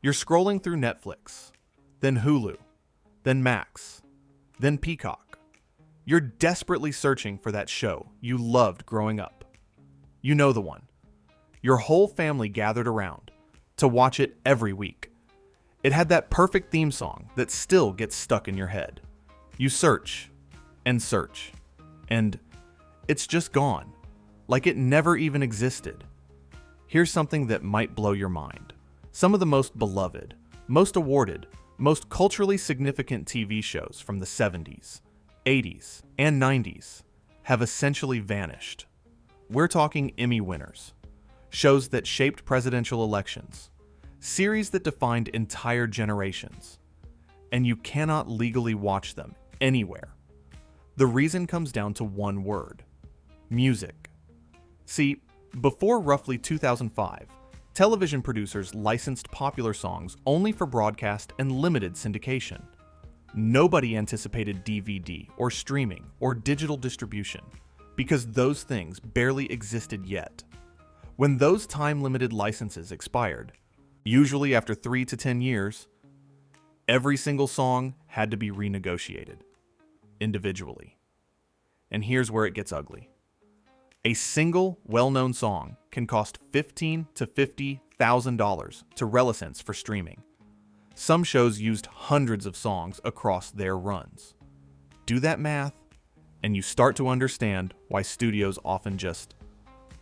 You're scrolling through Netflix, then Hulu, then Max, then Peacock. You're desperately searching for that show you loved growing up. You know the one. Your whole family gathered around to watch it every week. It had that perfect theme song that still gets stuck in your head. You search and search, and it's just gone, like it never even existed. Here's something that might blow your mind. Some of the most beloved, most awarded, most culturally significant TV shows from the 70s, 80s, and 90s have essentially vanished. We're talking Emmy winners, shows that shaped presidential elections, series that defined entire generations, and you cannot legally watch them anywhere. The reason comes down to one word: music. See, before roughly 2005, television producers licensed popular songs only for broadcast and limited syndication. Nobody anticipated DVD or streaming or digital distribution because those things barely existed yet. When those time-limited licenses expired, usually after 3 to 10 years, every single song had to be renegotiated, individually. And here's where it gets ugly. A single well-known song can cost $15,000 to $50,000 to relicense for streaming. Some shows used hundreds of songs across their runs. Do that math, and you start to understand why studios often just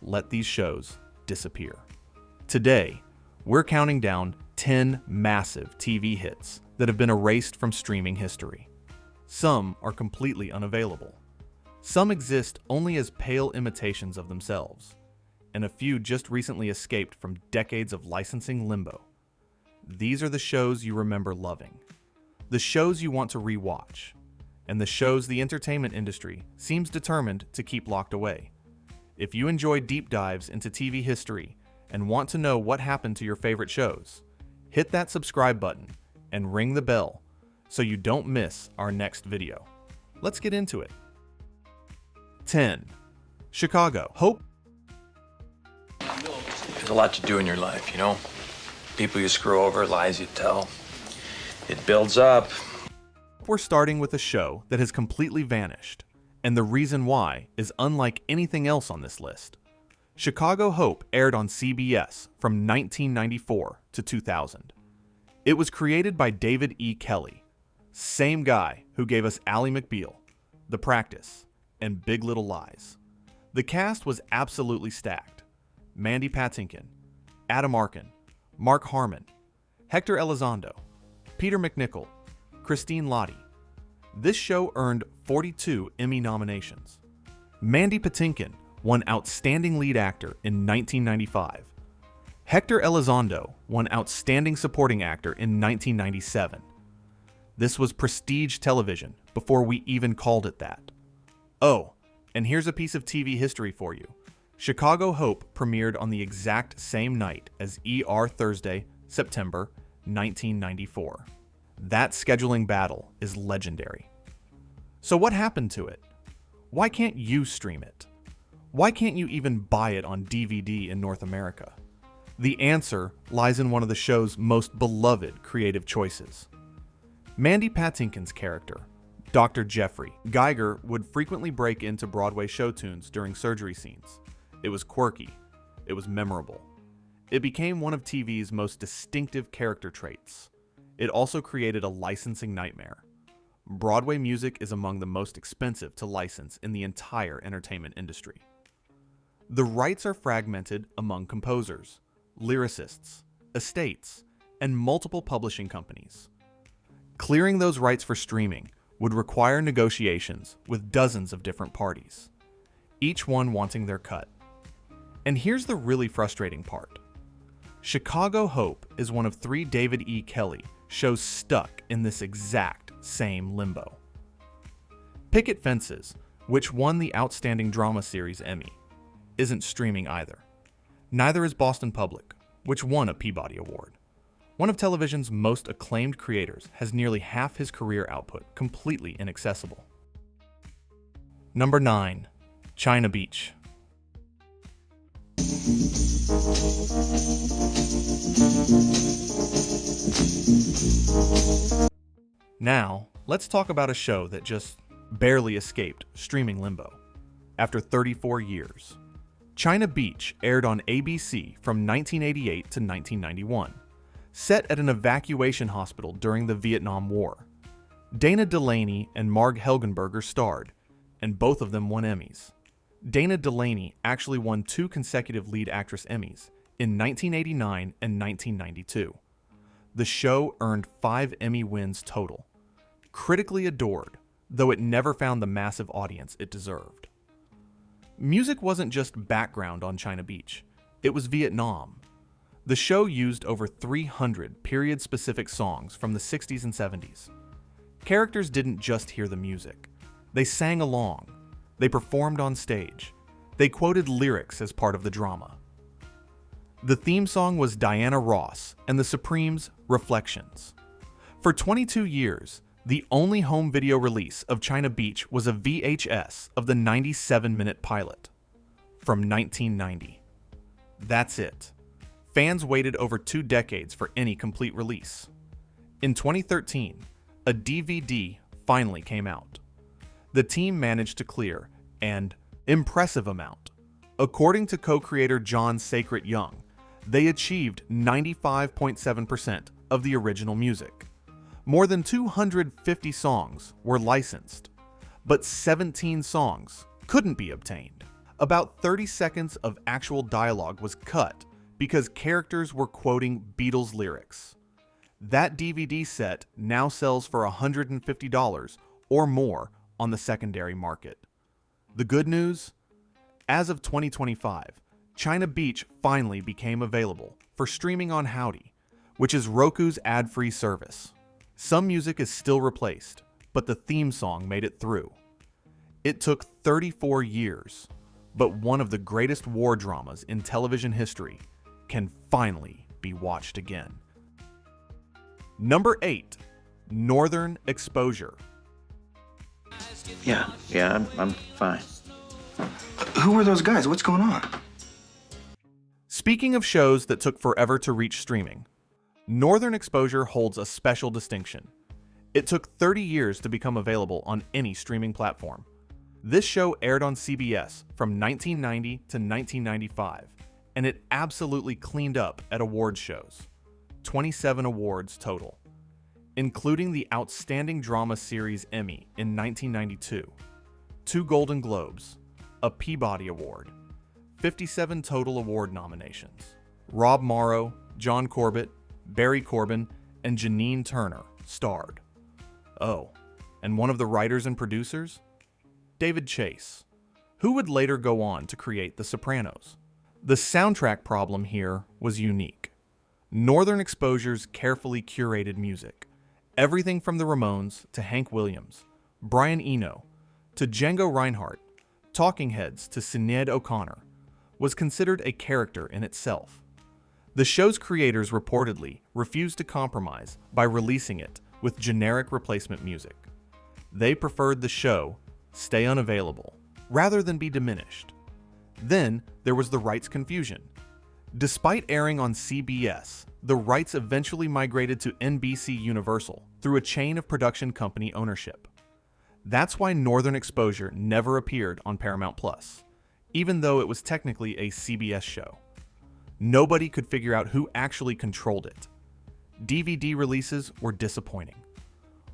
let these shows disappear. Today, we're counting down 10 massive TV hits that have been erased from streaming history. Some are completely unavailable. Some exist only as pale imitations of themselves, and a few just recently escaped from decades of licensing limbo. These are the shows you remember loving, the shows you want to rewatch, and the shows the entertainment industry seems determined to keep locked away. If you enjoy deep dives into TV history and want to know what happened to your favorite shows, hit that subscribe button and ring the bell so you don't miss our next video. Let's get into it. 10. Chicago. Hope. There's a lot to do in your life, you know? People you screw over, lies you tell. It builds up. We're starting with a show that has completely vanished, and the reason why is unlike anything else on this list. Chicago Hope aired on CBS from 1994 to 2000. It was created by David E. Kelley, same guy who gave us Ally McBeal, The Practice, and Big Little Lies. The cast was absolutely stacked. Mandy Patinkin, Adam Arkin, Mark Harmon, Hector Elizondo, Peter McNichol, Christine Lottie. This show earned 42 Emmy nominations. Mandy Patinkin won Outstanding Lead Actor in 1995. Hector Elizondo won Outstanding Supporting Actor in 1997. This was prestige television before we even called it that. Oh, and here's a piece of TV history for you. Chicago Hope premiered on the exact same night as ER Thursday, September 1994. That scheduling battle is legendary. So what happened to it? Why can't you stream it? Why can't you even buy it on DVD in North America? The answer lies in one of the show's most beloved creative choices. Mandy Patinkin's character, Dr. Jeffrey Geiger, would frequently break into Broadway show tunes during surgery scenes. It was quirky. It was memorable. It became one of TV's most distinctive character traits. It also created a licensing nightmare. Broadway music is among the most expensive to license in the entire entertainment industry. The rights are fragmented among composers, lyricists, estates, and multiple publishing companies. Clearing those rights for streaming would require negotiations with dozens of different parties, each one wanting their cut. And here's the really frustrating part. Chicago Hope is one of 3 David E. Kelley shows stuck in this exact same limbo. Picket Fences, which won the Outstanding Drama Series Emmy, isn't streaming either. Neither is Boston Public, which won a Peabody Award. One of television's most acclaimed creators has nearly half his career output completely inaccessible. Number 9. China Beach. Now, let's talk about a show that just barely escaped streaming limbo. After 34 years, China Beach aired on ABC from 1988 to 1991, set at an evacuation hospital during the Vietnam War. Dana Delaney and Marg Helgenberger starred, and both of them won Emmys. Dana Delaney actually won 2 consecutive lead actress Emmys in 1989 and 1992. The show earned 5 Emmy wins total. Critically adored, though it never found the massive audience it deserved. Music wasn't just background on China Beach, it was Vietnam. The show used over 300 period-specific songs from the 60s and 70s. Characters didn't just hear the music. They sang along. They performed on stage. They quoted lyrics as part of the drama. The theme song was Diana Ross and the Supremes' Reflections. For 22 years, the only home video release of China Beach was a VHS of the 97-minute pilot from 1990. That's it. Fans waited over 2 decades for any complete release. In 2013, a DVD finally came out. The team managed to clear an impressive amount. According to co-creator John Sacred Young, they achieved 95.7% of the original music. More than 250 songs were licensed, but 17 songs couldn't be obtained. About 30 seconds of actual dialogue was cut because characters were quoting Beatles lyrics. That DVD set now sells for $150 or more on the secondary market. The good news? As of 2025, China Beach finally became available for streaming on Howdy, which is Roku's ad-free service. Some music is still replaced, but the theme song made it through. It took 34 years, but one of the greatest war dramas in television history can finally be watched again. Number 8, Northern Exposure. Yeah, I'm fine. Who were those guys? What's going on? Speaking of shows that took forever to reach streaming, Northern Exposure holds a special distinction. It took 30 years to become available on any streaming platform. This show aired on CBS from 1990 to 1995, and it absolutely cleaned up at awards shows. 27 awards total, including the Outstanding Drama Series Emmy in 1992, 2 Golden Globes, a Peabody Award, 57 total award nominations. Rob Morrow, John Corbett, Barry Corbin, and Janine Turner starred. Oh, and one of the writers and producers? David Chase, who would later go on to create The Sopranos. The soundtrack problem here was unique. Northern Exposure's carefully curated music, everything from the Ramones to Hank Williams, Brian Eno, to Django Reinhardt, Talking Heads to Sinead O'Connor, was considered a character in itself. The show's creators reportedly refused to compromise by releasing it with generic replacement music. They preferred the show stay unavailable rather than be diminished. Then there was the rights confusion. Despite airing on CBS, the rights eventually migrated to NBC Universal through a chain of production company ownership. That's why Northern Exposure never appeared on Paramount Plus, even though it was technically a CBS show. Nobody could figure out who actually controlled it. DVD releases were disappointing.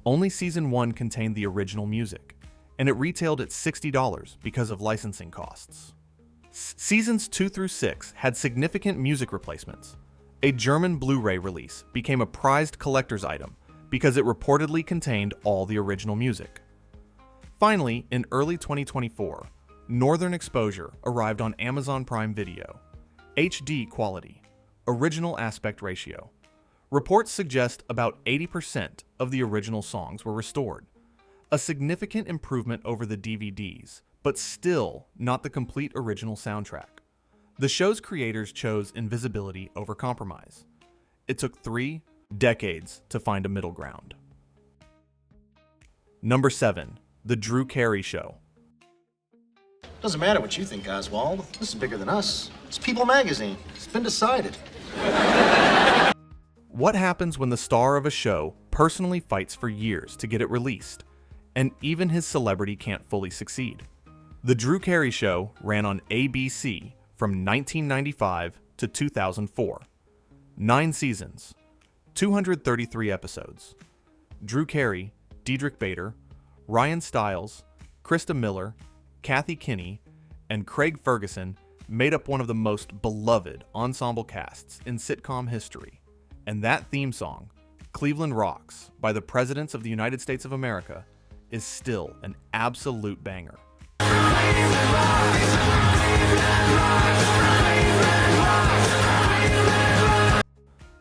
Only Season 1 contained the original music, and it retailed at $60 because of licensing costs. Seasons 2 through 6 had significant music replacements. A German Blu-ray release became a prized collector's item because it reportedly contained all the original music. Finally, in early 2024, Northern Exposure arrived on Amazon Prime Video. HD quality, original aspect ratio. Reports suggest about 80% of the original songs were restored. A significant improvement over the DVDs, but still not the complete original soundtrack. The show's creators chose invisibility over compromise. It took 3 decades to find a middle ground. Number 7, The Drew Carey Show. Doesn't matter what you think, Oswald. This is bigger than us. It's People magazine. It's been decided. What happens when the star of a show personally fights for years to get it released, and even his celebrity can't fully succeed. The Drew Carey Show ran on ABC from 1995 to 2004. 9 seasons, 233 episodes. Drew Carey, Diedrich Bader, Ryan Stiles, Krista Miller, Kathy Kinney, and Craig Ferguson made up one of the most beloved ensemble casts in sitcom history. And that theme song, Cleveland Rocks, by the Presidents of the United States of America, is still an absolute banger.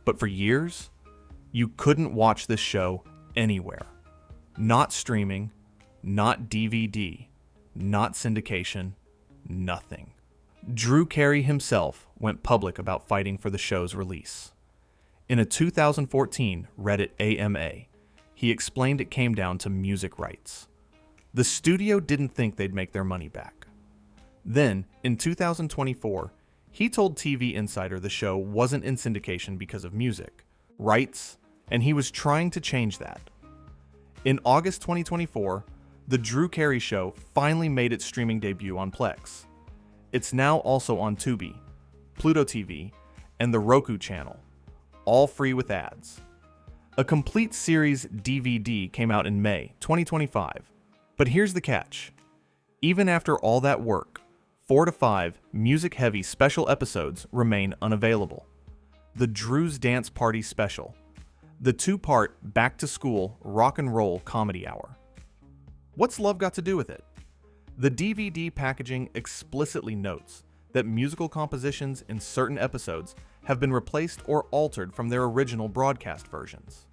But for years, you couldn't watch this show anywhere. Not streaming, not DVD, not syndication, nothing. Drew Carey himself went public about fighting for the show's release. In a 2014 Reddit AMA, he explained it came down to music rights. The studio didn't think they'd make their money back. Then, in 2024, he told TV Insider the show wasn't in syndication because of music rights, and he was trying to change that. In August 2024, The Drew Carey Show finally made its streaming debut on Plex. It's now also on Tubi, Pluto TV, and the Roku channel, all free with ads. A complete series DVD came out in May 2025, but here's the catch. Even after all that work, 4 to 5 music-heavy special episodes remain unavailable. The Drew's Dance Party Special, the 2-part back-to-school rock and roll comedy hour. What's love got to do with it? The DVD packaging explicitly notes that musical compositions in certain episodes have been replaced or altered from their original broadcast versions.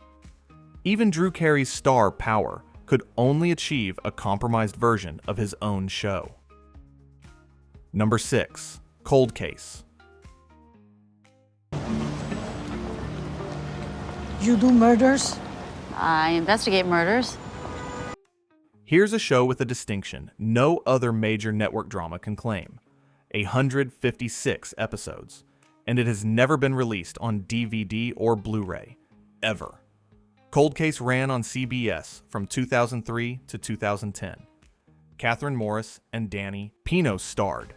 Even Drew Carey's star power could only achieve a compromised version of his own show. Number 6. Cold Case. You do murders? I investigate murders. Here's a show with a distinction no other major network drama can claim. 156 episodes, and it has never been released on DVD or Blu-ray, ever. Cold Case ran on CBS from 2003 to 2010. Catherine Morris and Danny Pino starred.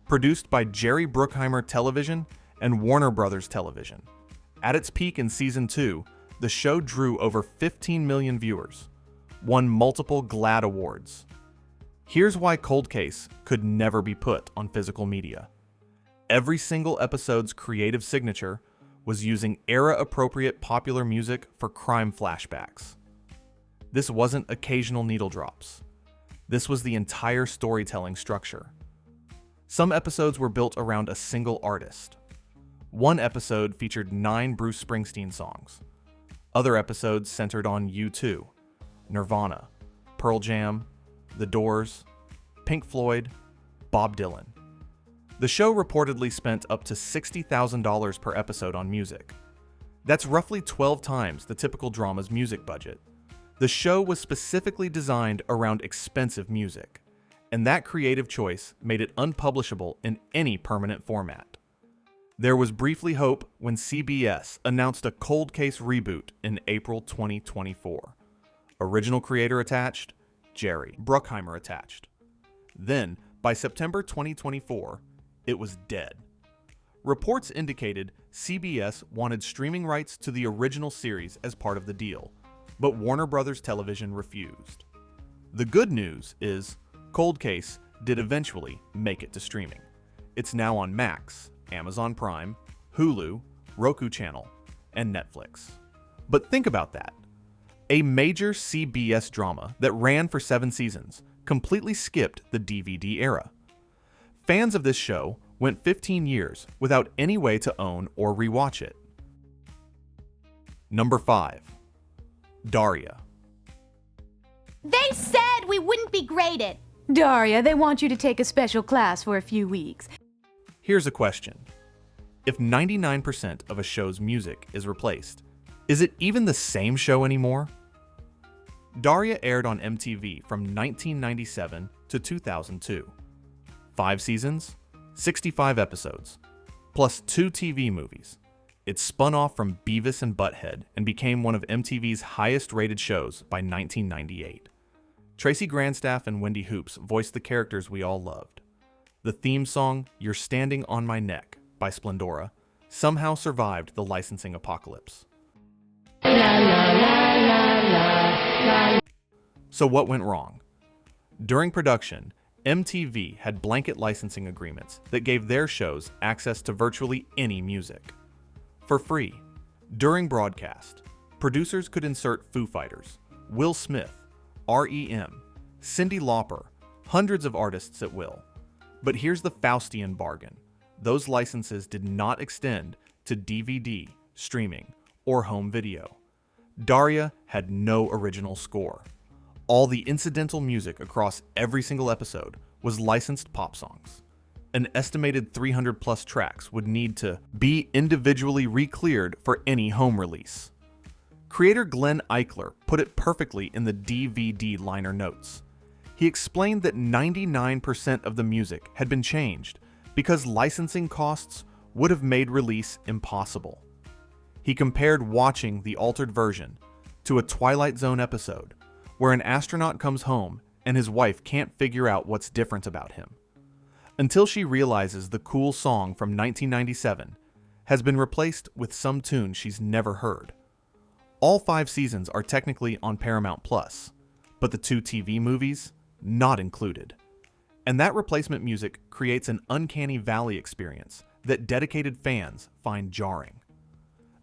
Produced by Jerry Bruckheimer Television and Warner Brothers Television. At its peak in Season 2, the show drew over 15 million viewers, won multiple GLAAD awards. Here's why Cold Case could never be put on physical media. Every single episode's creative signature was using era-appropriate popular music for crime flashbacks. This wasn't occasional needle drops. This was the entire storytelling structure. Some episodes were built around a single artist. One episode featured 9 Bruce Springsteen songs. Other episodes centered on U2, Nirvana, Pearl Jam, The Doors, Pink Floyd, Bob Dylan. The show reportedly spent up to $60,000 per episode on music. That's roughly 12 times the typical drama's music budget. The show was specifically designed around expensive music, and that creative choice made it unpublishable in any permanent format. There was briefly hope when CBS announced a Cold Case reboot in April 2024. Original creator attached, Jerry Bruckheimer attached. Then, by September 2024, it was dead. Reports indicated CBS wanted streaming rights to the original series as part of the deal, but Warner Brothers Television refused. The good news is Cold Case did eventually make it to streaming. It's now on Max, Amazon Prime, Hulu, Roku Channel, and Netflix. But think about that. A major CBS drama that ran for 7 seasons completely skipped the DVD era. Fans of this show went 15 years without any way to own or rewatch it. Number 5. Daria. They said we wouldn't be graded. Daria, they want you to take a special class for a few weeks. Here's a question. If 99% of a show's music is replaced, is it even the same show anymore? Daria aired on MTV from 1997 to 2002. 5 seasons, 65 episodes, plus 2 TV movies, It spun off from Beavis and Butthead and became one of MTV's highest-rated shows by 1998. Tracy Grandstaff and Wendy Hoops voiced the characters we all loved. The theme song, You're Standing on My Neck, by Splendora, somehow survived the licensing apocalypse. So what went wrong? During production, MTV had blanket licensing agreements that gave their shows access to virtually any music. For free, during broadcast, producers could insert Foo Fighters, Will Smith, REM, Cyndi Lauper, hundreds of artists at will. But here's the Faustian bargain. Those licenses did not extend to DVD, streaming, or home video. Daria had no original score. All the incidental music across every single episode was licensed pop songs. An estimated 300 plus tracks would need to be individually re-cleared for any home release. Creator Glenn Eichler put it perfectly in the DVD liner notes. He explained that 99% of the music had been changed because licensing costs would have made release impossible. He compared watching the altered version to a Twilight Zone episode where an astronaut comes home and his wife can't figure out what's different about him, until she realizes the cool song from 1997 has been replaced with some tune she's never heard. All 5 seasons are technically on Paramount Plus, but the 2 TV movies, not included. And that replacement music creates an uncanny valley experience that dedicated fans find jarring.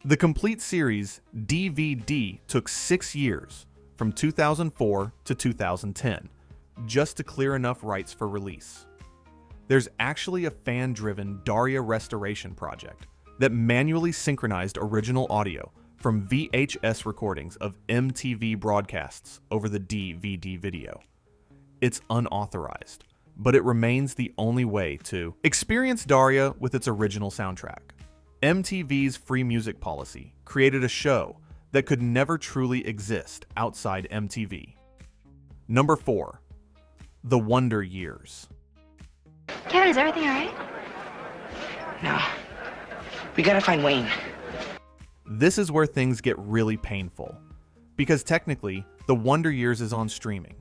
The complete series DVD took 6 years, from 2004 to 2010, just to clear enough rights for release. There's actually a fan-driven Daria restoration project that manually synchronized original audio from VHS recordings of MTV broadcasts over the DVD video. It's unauthorized, but it remains the only way to experience Daria with its original soundtrack. MTV's free music policy created a show that could never truly exist outside MTV. Number 4. The Wonder Years. Kevin, is everything all right? No. We gotta find Wayne. This is where things get really painful, because technically, The Wonder Years is on streaming.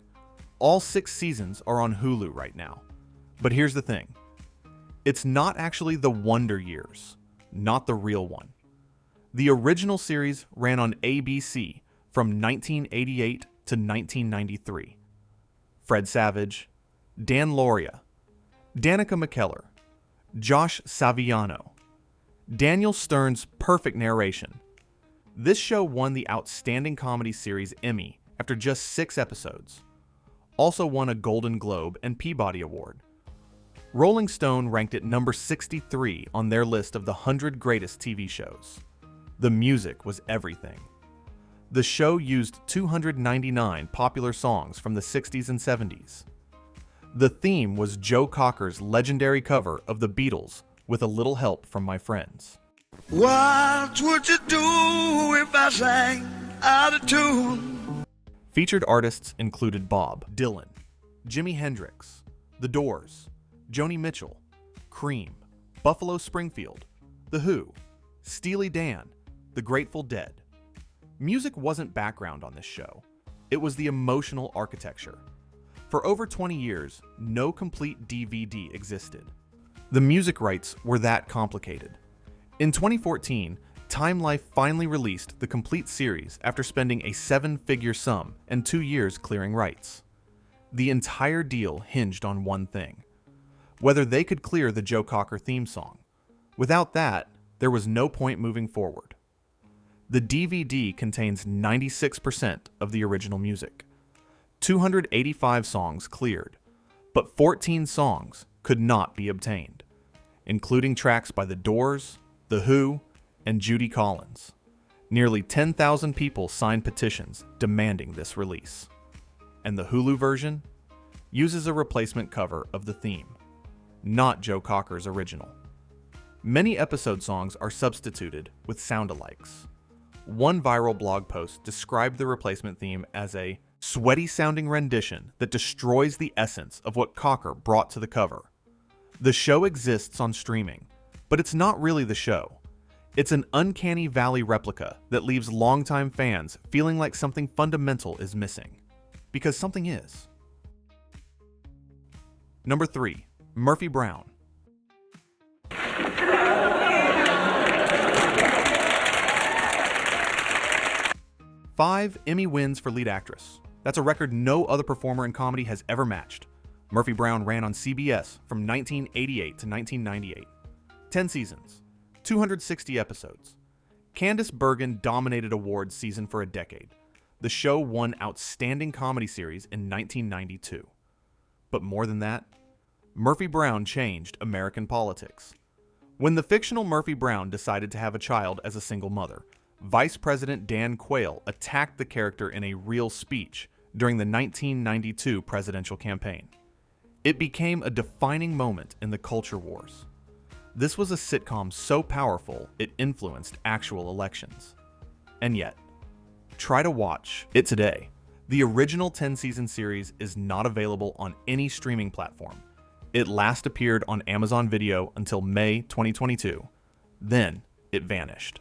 All 6 seasons are on Hulu right now. But here's the thing. It's not actually The Wonder Years, not the real one. The original series ran on ABC from 1988 to 1993. Fred Savage, Dan Lauria, Danica McKellar, Josh Saviano, Daniel Stern's perfect narration. This show won the Outstanding Comedy Series Emmy after just 6 episodes. Also won a Golden Globe and Peabody Award. Rolling Stone ranked it number 63 on their list of the 100 greatest TV shows. The music was everything. The show used 299 popular songs from the 60s and 70s. The theme was Joe Cocker's legendary cover of the Beatles with a little help from my friends. What would you do if I sang out of tune? Featured artists included Bob Dylan, Jimi Hendrix, The Doors, Joni Mitchell, Cream, Buffalo Springfield, The Who, Steely Dan, The Grateful Dead. Music wasn't background on this show. It was the emotional architecture. For over 20 years, no complete DVD existed. The music rights were that complicated. In 2014, Time Life finally released the complete series after spending a 7-figure sum and 2 years clearing rights. The entire deal hinged on one thing: whether they could clear the Joe Cocker theme song. Without that, there was no point moving forward. The DVD contains 96% of the original music. 285 songs cleared, but 14 songs could not be obtained, including tracks by The Doors, The Who, and Judy Collins. Nearly 10,000 people signed petitions demanding this release. And the Hulu version uses a replacement cover of the theme, not Joe Cocker's original. Many episode songs are substituted with sound-alikes. One viral blog post described the replacement theme as a sweaty-sounding rendition that destroys the essence of what Cocker brought to the cover. The show exists on streaming, but it's not really the show. It's an uncanny valley replica that leaves longtime fans feeling like something fundamental is missing. Because something is. Number 3. Murphy Brown. 5 Emmy wins for lead actress. That's a record no other performer in comedy has ever matched. Murphy Brown ran on CBS from 1988 to 1998. 10 seasons, 260 episodes. Candice Bergen dominated awards season for a decade. The show won Outstanding Comedy Series in 1992. But more than that, Murphy Brown changed American politics. When the fictional Murphy Brown decided to have a child as a single mother, Vice President Dan Quayle attacked the character in a real speech during the 1992 presidential campaign. It became a defining moment in the culture wars. This was a sitcom so powerful it influenced actual elections. And yet, try to watch it today. The original 10-season series is not available on any streaming platform. It last appeared on Amazon Video until May 2022. Then, it vanished.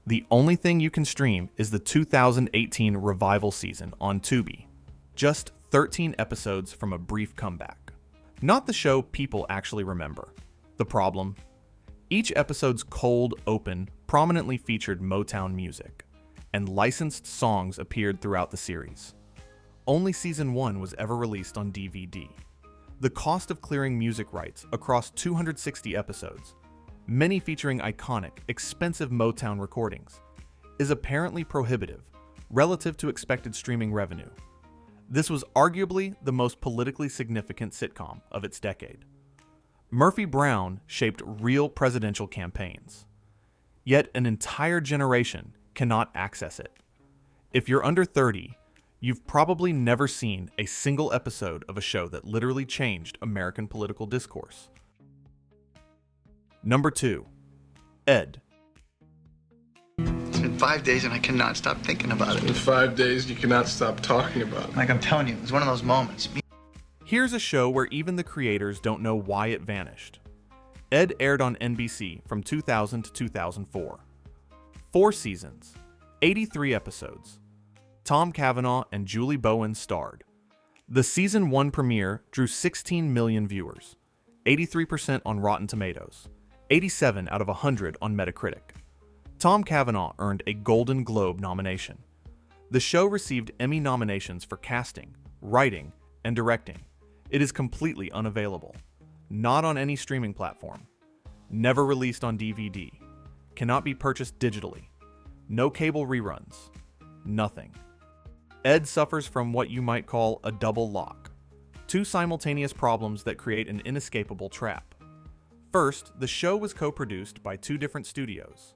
The only thing you can stream is the 2018 revival season on Tubi. Just 13 episodes from a brief comeback. Not the show people actually remember. The problem? Each episode's cold open prominently featured Motown music, and licensed songs appeared throughout the series. Only season 1 was ever released on DVD. The cost of clearing music rights across 260 episodes, many featuring iconic, expensive Motown recordings, is apparently prohibitive relative to expected streaming revenue. This was arguably the most politically significant sitcom of its decade. Murphy Brown shaped real presidential campaigns. Yet an entire generation cannot access it. If you're under 30, you've probably never seen a single episode of a show that literally changed American political discourse. Number 2. Ed. It's been 5 days and I cannot stop thinking about it. In 5 days, you cannot stop talking about it. Like I'm telling you, it was one of those moments. Here's a show where even the creators don't know why it vanished. Ed aired on NBC from 2000 to 2004. 4 seasons, 83 episodes. Tom Cavanaugh and Julie Bowen starred. The season 1 premiere drew 16 million viewers, 83% on Rotten Tomatoes, 87 out of 100 on Metacritic. Tom Cavanaugh earned a Golden Globe nomination. The show received Emmy nominations for casting, writing, and directing. It is completely unavailable. Not on any streaming platform. Never released on DVD. Cannot be purchased digitally. No cable reruns. Nothing. Ed suffers from what you might call a double lock. 2 simultaneous problems that create an inescapable trap. First, the show was co-produced by 2 different studios,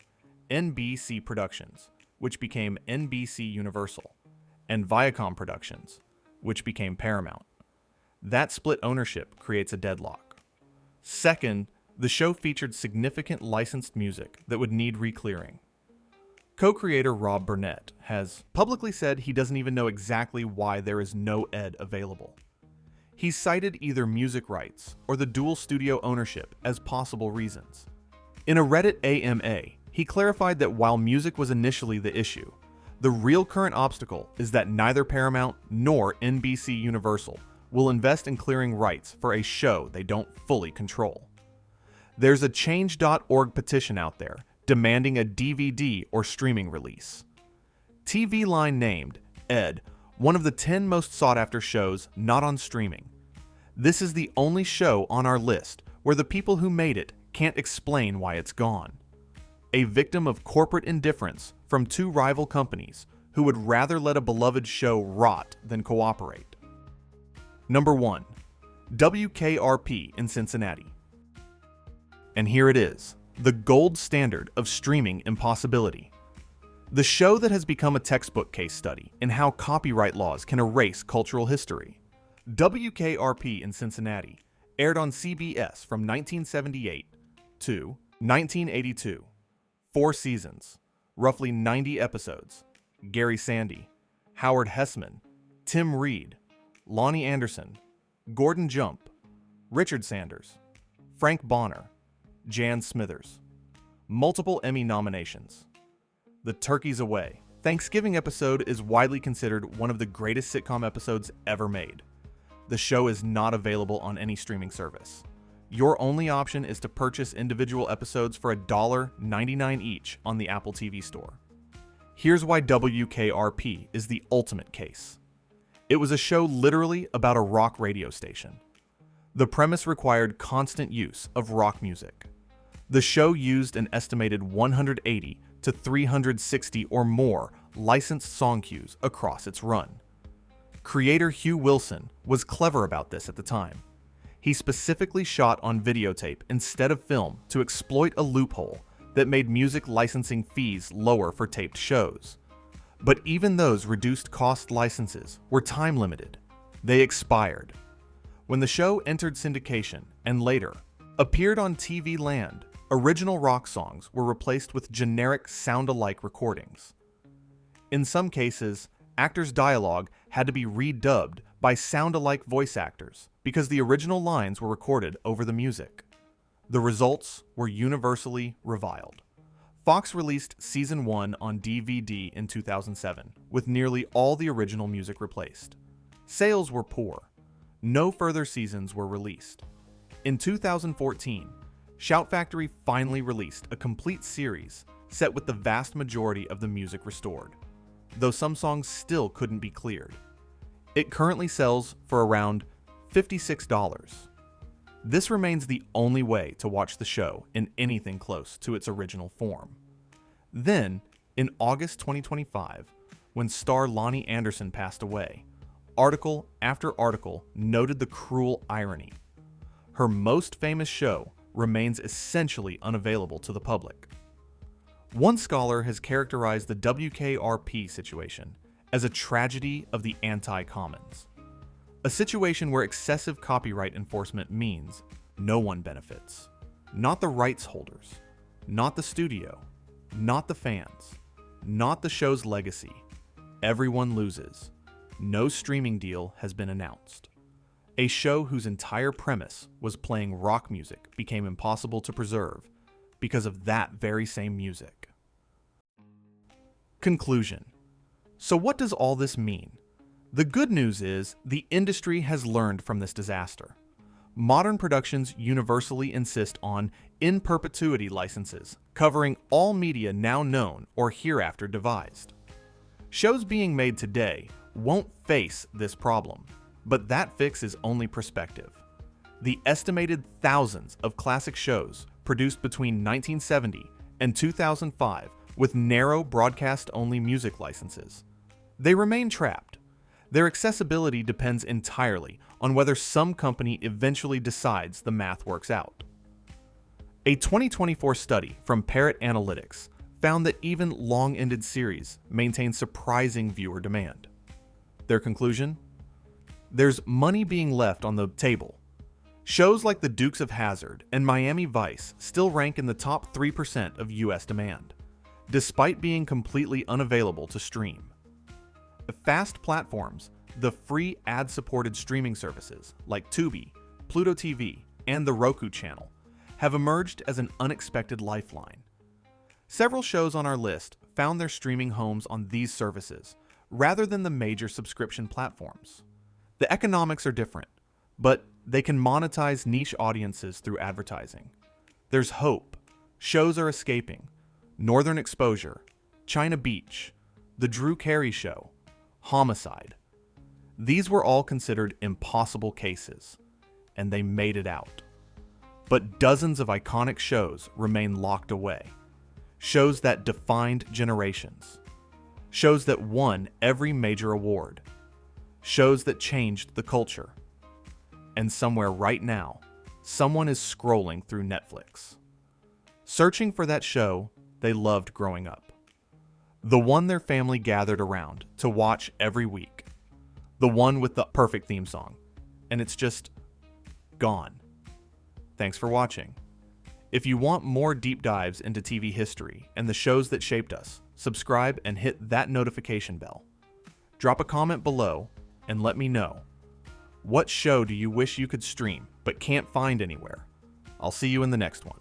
NBC Productions, which became NBC Universal, and Viacom Productions, which became Paramount. That split ownership creates a deadlock. Second, the show featured significant licensed music that would need re-clearing. Co-creator Rob Burnett has publicly said he doesn't even know exactly why there is no Ed available. He cited either music rights or the dual studio ownership as possible reasons. In a Reddit AMA, he clarified that while music was initially the issue, the real current obstacle is that neither Paramount nor NBC Universal will invest in clearing rights for a show they don't fully control. There's a change.org petition out there demanding a DVD or streaming release. TV Line named Ed one of the 10 most sought-after shows not on streaming. This is the only show on our list where the people who made it can't explain why it's gone. A victim of corporate indifference from 2 rival companies who would rather let a beloved show rot than cooperate. Number 1. WKRP in Cincinnati. And here it is, the gold standard of streaming impossibility. The show that has become a textbook case study in how copyright laws can erase cultural history. WKRP in Cincinnati aired on CBS from 1978 to 1982. 4 seasons, roughly 90 episodes. Gary Sandy, Howard Hessman, Tim Reed, Lonnie Anderson, Gordon Jump, Richard Sanders, Frank Bonner, Jan Smithers. multiple Emmy nominations. The turkey's away. Thanksgiving episode is widely considered one of the greatest sitcom episodes ever made. The show is not available on any streaming service. Your only option is to purchase individual episodes for $1.99 each on the Apple TV Store. Here's why WKRP is the ultimate case. It was a show literally about a rock radio station. The premise required constant use of rock music. The show used an estimated 180 to 360 or more licensed song cues across its run. Creator Hugh Wilson was clever about this at the time. He specifically shot on videotape instead of film to exploit a loophole that made music licensing fees lower for taped shows. But even those reduced cost licenses were time limited. They expired. When the show entered syndication and later appeared on TV Land, original rock songs were replaced with generic sound-alike recordings. In some cases, actors' dialogue had to be redubbed by sound-alike voice actors because the original lines were recorded over the music. The results were universally reviled. Fox released Season 1 on DVD in 2007, with nearly all the original music replaced. Sales were poor. No further seasons were released. In 2014, Shout Factory finally released a complete series set with the vast majority of the music restored, though some songs still couldn't be cleared. It currently sells for around $56. This remains the only way to watch the show in anything close to its original form. Then, in August 2025, when star Lonnie Anderson passed away, article after article noted the cruel irony. Her most famous show remains essentially unavailable to the public. One scholar has characterized the WKRP situation as a tragedy of the anti-commons, a situation where excessive copyright enforcement means no one benefits. Not the rights holders, not the studio, not the fans, not the show's legacy. Everyone loses. No streaming deal has been announced. A show whose entire premise was playing rock music became impossible to preserve because of that very same music. Conclusion. So what does all this mean? The good news is the industry has learned from this disaster. Modern productions universally insist on in perpetuity licenses, covering all media now known or hereafter devised. Shows being made today won't face this problem, but that fix is only prospective. The estimated thousands of classic shows produced between 1970 and 2005 with narrow broadcast-only music licenses. They remain trapped. Their accessibility depends entirely on whether some company eventually decides the math works out. A 2024 study from Parrot Analytics found that even long-ended series maintain surprising viewer demand. Their conclusion? There's money being left on the table. Shows like The Dukes of Hazzard and Miami Vice still rank in the top 3% of US demand, despite being completely unavailable to stream. Fast platforms, the free ad-supported streaming services like Tubi, Pluto TV, and the Roku channel, have emerged as an unexpected lifeline. Several shows on our list found their streaming homes on these services, rather than the major subscription platforms. The economics are different, but they can monetize niche audiences through advertising. There's hope. Shows are escaping. Northern Exposure, China Beach, The Drew Carey Show, Homicide. These were all considered impossible cases, and they made it out. But dozens of iconic shows remain locked away. Shows that defined generations. Shows that won every major award. Shows that changed the culture. And somewhere right now, someone is scrolling through Netflix, searching for that show they loved growing up. The one their family gathered around to watch every week. The one with the perfect theme song. And it's just gone. Thanks for watching. If you want more deep dives into TV history and the shows that shaped us, subscribe and hit that notification bell. Drop a comment below and let me know. What show do you wish you could stream but can't find anywhere? I'll see you in the next one.